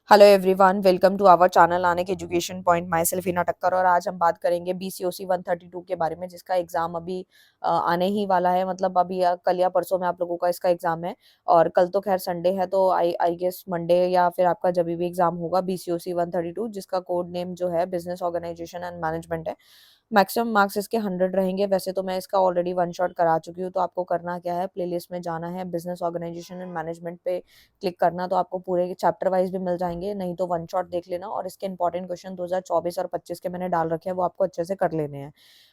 Hello everyone, welcome to our channel Anek education point. Myself Hina Thakkar और आज हम बात करेंगे बीसीओसी 132 के बारे में, जिसका एग्जाम अभी आने ही वाला है। मतलब अभी कल या परसों में आप लोगों का इसका एग्जाम है। और कल तो खैर संडे है, तो आई गेस मंडे या फिर आपका जब भी एग्जाम होगा बीसीओसी 132, जिसका कोड नेम जो है बिजनेस ऑर्गेनाइजेशन एंड मैनेजमेंट है। मैक्सिमम मार्क्स इसके 100 रहेंगे। वैसे तो मैं इसका ऑलरेडी वन शॉट करा चुकी हूँ, तो आपको करना क्या है, प्लेलिस्ट में जाना है, बिजनेस ऑर्गेनाइजेशन एंड मैनेजमेंट पे क्लिक करना, तो आपको पूरे चैप्टर वाइज भी मिल जाएंगे। नहीं तो वन शॉट देख लेना, और इसके इंपॉर्टेंट क्वेश्चन 2024 और 25 के मैंने डाल रखे हैं, वो आपको अच्छे से कर लेने हैं।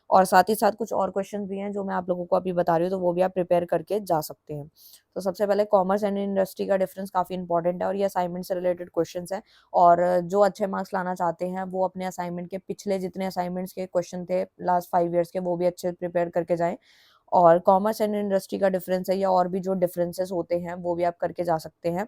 और साथ ही साथ कुछ और क्वेश्चन भी हैं जो मैं आप लोगों को अभी बता रही हूँ, तो वो भी आप प्रिपेयर करके जा सकते हैं। तो सबसे पहले कॉमर्स एंड इंडस्ट्री का डिफरेंस काफी इंपॉर्टेंट है, और ये असाइनमेंट से रिलेटेड क्वेश्चन है। और जो अच्छे मार्क्स लाना चाहते हैं वो अपने असाइनमेंट के पिछले जितने असाइनमेंट्स के क्वेश्चन थे लास्ट 5 ईयर्स के, वो भी अच्छे से प्रिपेयर करके जाएं। और कॉमर्स एंड इंडस्ट्री का डिफरेंस है, या और भी जो डिफरेंसेस होते हैं वो भी आप करके जा सकते हैं।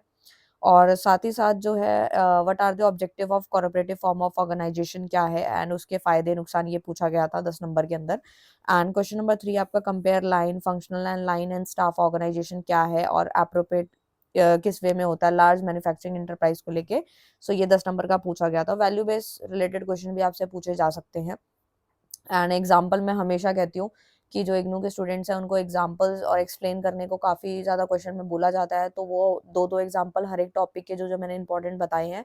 और साथ ही साथ जो है, what are the objective of cooperative form of organisation क्या है, एंड उसके फायदे नुकसान, ये पूछा गया था 10 नंबर के अंदर। एंड क्वेश्चन नंबर 3 आपका compare line functional and line and staff organisation क्या है, और अप्रोप्रिएट किस वे में होता है लार्ज मैन्युफैक्चरिंग इंटरप्राइज को लेके। सो ये 10 नंबर का पूछा गया था। वैल्यू बेस्ड रिलेटेड क्वेश्चन भी आपसे पूछे जा सकते हैं। एंड एग्जाम्पल मैं हमेशा कहती हूँ कि जो इग्नू के स्टूडेंट्स हैं उनको एग्जाम्पल्स और एक्सप्लेन करने को काफ़ी ज़्यादा क्वेश्चन में बोला जाता है, तो वो दो दो एग्जाम्पल हर एक टॉपिक के जो जो मैंने इंपॉर्टेंट बताए हैं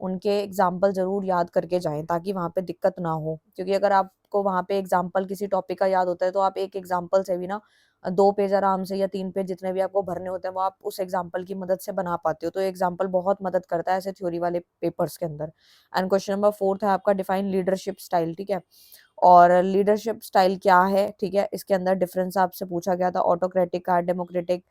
उनके एग्जाम्पल जरूर याद करके जाएं, ताकि वहाँ पे दिक्कत ना हो। क्योंकि अगर आपको वहाँ पे एग्जाम्पल किसी टॉपिक का याद होता है, तो आप एक एग्जाम्पल से भी ना 2 पेज आराम से, या 3 पेज जितने भी आपको भरने होते हैं, वो आप उस एग्जाम्पल की मदद से बना पाते हो। तो एग्जाम्पल बहुत मदद करता है ऐसे थ्योरी वाले पेपर्स के अंदर। एंड क्वेश्चन नंबर 4 है आपका डिफाइन लीडरशिप स्टाइल। ठीक है, और लीडरशिप स्टाइल क्या है, ठीक है, इसके अंदर डिफरेंस आपसे पूछा गया था, ऑटोक्रेटिक का, डेमोक्रेटिक।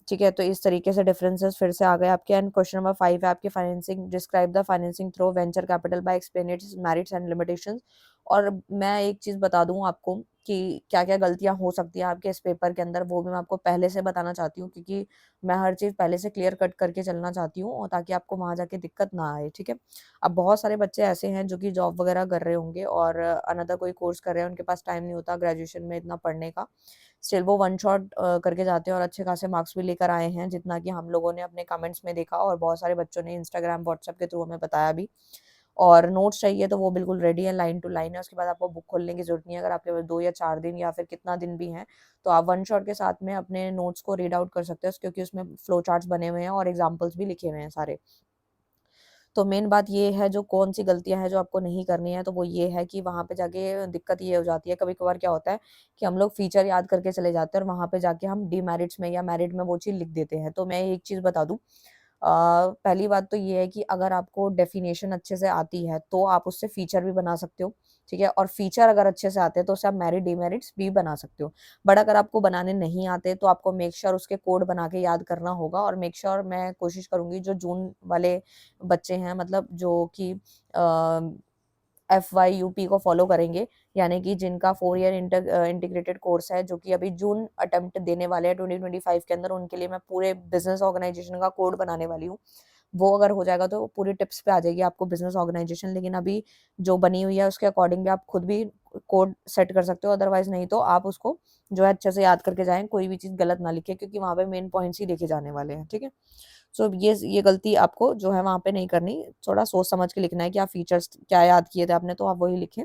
ठीक है, तो इस तरीके से डिफरेंसेस फिर से आ गए आपके। एंड क्वेश्चन नंबर 5 है आपके financing, describe the financing through venture capital by explain it's merits and limitations. और मैं एक चीज बता दूं आपको कि क्या क्या गलतियां हो सकती हैं आपके इस पेपर के अंदर, वो भी मैं आपको पहले से बताना चाहती हूँ, क्योंकि मैं हर चीज पहले से क्लियर कट करके चलना चाहती हूँ, और ताकि आपको वहां जाके दिक्कत ना आए। ठीक है, अब बहुत सारे बच्चे ऐसे हैं जो कि जॉब वगैरह कर रहे होंगे और अनदर कोई कोर्स कर रहे हैं, उनके पास टाइम नहीं होता ग्रेजुएशन में इतना पढ़ने का। स्टिल वो वन शॉट करके जाते हैं और अच्छे खासे मार्क्स भी लेकर आए हैं, जितना कि हम लोगों ने अपने कमेंट्स में देखा, और बहुत सारे बच्चों ने इंस्टाग्राम व्हाट्सएप के थ्रू हमें बताया भी। और नोट्स चाहिए तो वो बिल्कुल रेडी है, लाइन टू लाइन है। उसके बाद आपको बुक खोलने की जरूरत नहीं है। अगर आपके पास 2 या 4 दिन या फिर कितना दिन भी है, तो आप वन शॉट के साथ में अपने नोट्स को रीड आउट कर सकते हो, क्योंकि उसमें फ्लो चार्ट्स बने हुए हैं और एग्जाम्पल्स भी लिखे हुए हैं सारे। तो मेन बात ये है, जो कौन सी गलतियां हैं जो आपको नहीं करनी है, तो वो ये है कि वहां पे जाके दिक्कत ये हो जाती है, कभी कभार क्या होता है कि हम लोग फीचर याद करके चले जाते हैं, और वहां पे जाके हम डीमेरिट्स में या मेरिट में वो चीज लिख देते हैं। तो मैं एक चीज बता दूं, पहली बात तो ये है कि अगर आपको डेफिनेशन अच्छे से आती है तो आप उससे फीचर भी बना सकते हो। ठीक है, और फीचर अगर अच्छे से आते हैं तो उससे आप मेरिट डीमेरिट्स भी बना सकते हो। बट अगर आपको बनाने नहीं आते, तो आपको मेक श्योर उसके कोड बना के याद करना होगा। और मेक श्योर मैं कोशिश करूंगी जो जून वाले बच्चे हैं, मतलब जो कि FYUP को फॉलो करेंगे, यानी कि जिनका 4 ईयर इंटीग्रेटेड कोर्स है, जो कि अभी जून अटेम्प्ट देने वाले हैं 2025 के अंदर, उनके लिए मैं पूरे बिजनेस ऑर्गेनाइजेशन का कोड बनाने वाली हूँ। वो अगर हो जाएगा तो पूरी टिप्स पे आ जाएगी आपको बिजनेस ऑर्गेनाइजेशन। लेकिन अभी जो बनी हुई है उसके अकॉर्डिंग भी आप खुद भी कोड सेट कर सकते हो। अदरवाइज नहीं तो आप उसको जो है अच्छे से याद करके जाएं, कोई भी चीज गलत ना लिखे, क्योंकि वहां पे मेन पॉइंट्स ही देखे जाने वाले हैं। ठीक है, सो ये गलती आपको जो है वहां पे नहीं करनी। थोड़ा सोच समझ के लिखना है कि आप फीचर्स क्या याद किए थे आपने, तो आप वही लिखें।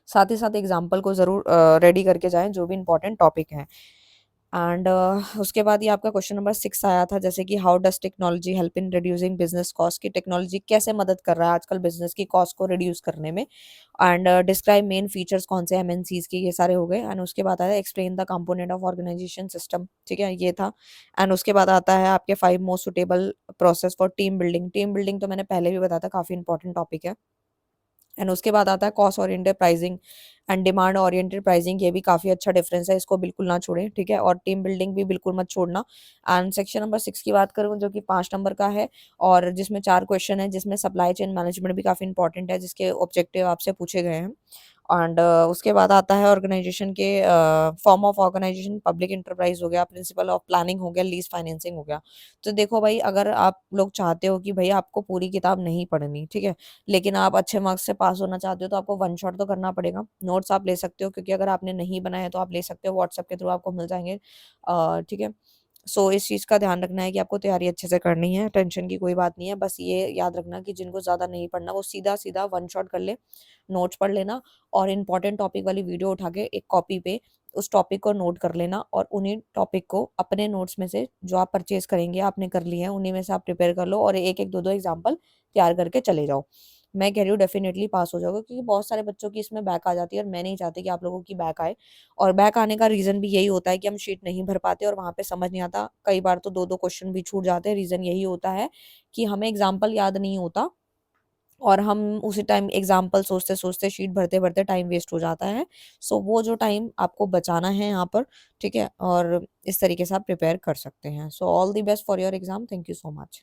साथ ही साथ एग्जाम्पल को जरूर रेडी करके जाएं, जो भी इंपॉर्टेंट टॉपिक है। एंड उसके बाद ये आपका क्वेश्चन नंबर 6 आया था, जैसे कि how does technology help in reducing business cost, की टेक्नोलॉजी कैसे मदद कर रहा है आजकल बिजनेस की कॉस्ट को रिड्यूस करने में। एंड डिस्क्राइब मेन फीचर्स कौन से MNCs के, ये सारे हो गए। एंड उसके बाद आया explain the component of organisation system. ठीक है, ये था। एंड उसके बाद आता है आपके 5 most suitable process for team building. Team building तो मैंने पहले भी बताया था, काफी इंपॉर्टेंट टॉपिक है। एंड उसके बाद आता है cost oriented pricing and demand oriented pricing. ये भी काफी अच्छा डिफरेंस है, इसको बिल्कुल ना छोड़ें। ठीक है, और टीम बिल्डिंग भी बिल्कुल मत छोड़ना। एंड सेक्शन नंबर 6 की बात करूँ, जो कि 5 नंबर का है, और जिसमें 4 क्वेश्चन है, जिसमें सप्लाई चेन मैनेजमेंट भी काफी इंपॉर्टेंट है, जिसके ऑब्जेक्टिव आपसे पूछे गए हैं। एंड उसके बाद आता है ऑर्गेनाइजेशन के form of organisation, public enterprise हो गया, प्रिंसिपल ऑफ प्लानिंग हो गया, लीज फाइनेंसिंग हो गया। तो देखो भाई, अगर आप लोग चाहते हो कि भाई आपको पूरी किताब नहीं पढ़नी, ठीक है, लेकिन आप अच्छे मार्क्स से पास होना चाहते हो, तो आपको वन शॉट तो करना पड़ेगा। नोट्स आप ले सकते हो, क्योंकि अगर आपने नहीं बनाया तो आप ले सकते हो, व्हाट्सएप के थ्रू आपको मिल जाएंगे। ठीक है, सो इस चीज़ का ध्यान रखना है कि आपको तैयारी अच्छे से करनी है, टेंशन की कोई बात नहीं है। बस ये याद रखना कि जिनको ज़्यादा नहीं पढ़ना वो सीधा-सीधा वन शॉट कर ले, नोट्स पढ़ लेना और इम्पोर्टेंट टॉपिक वाली वीडियो उठा के एक कॉपी पे उस टॉपिक को नोट कर लेना और उन्हीं टॉपिक को अपने नोट्स में से जो आप परचेज़ करेंगे, आपने कर लिए हैं, उन्हीं में से आप प्रिपेयर कर लो और 1-1, 2-2 एग्ज़ाम्पल तैयार करके चले जाओ। मैं कह रही हूँ डेफ़िनिटली पास हो जाओगे क्योंकि बहुत सारे बच्चों की इसमें बैक आ जाती है और मैं नहीं चाहती कि आप लोगों की बैक आए। और बैक आने का रीज़न भी यही होता है कि हम शीट नहीं भर पाते और वहाँ पे समझ नहीं आता। कई बार तो 2-2 क्वेश्चन भी छूट जाते हैं, रीज़न यही होता है कि हमें एग्ज़ाम्पल याद नहीं होता और हम उसी टाइम एग्ज़ाम्पल सोचते-सोचते शीट भरते-भरते टाइम वेस्ट हो जाता है। सो वो जो टाइम आपको बचाना है यहाँ पर, ठीक है? और इस तरीके से आप प्रिपेयर कर सकते हैं। So all the best for your exam. Thank you so much.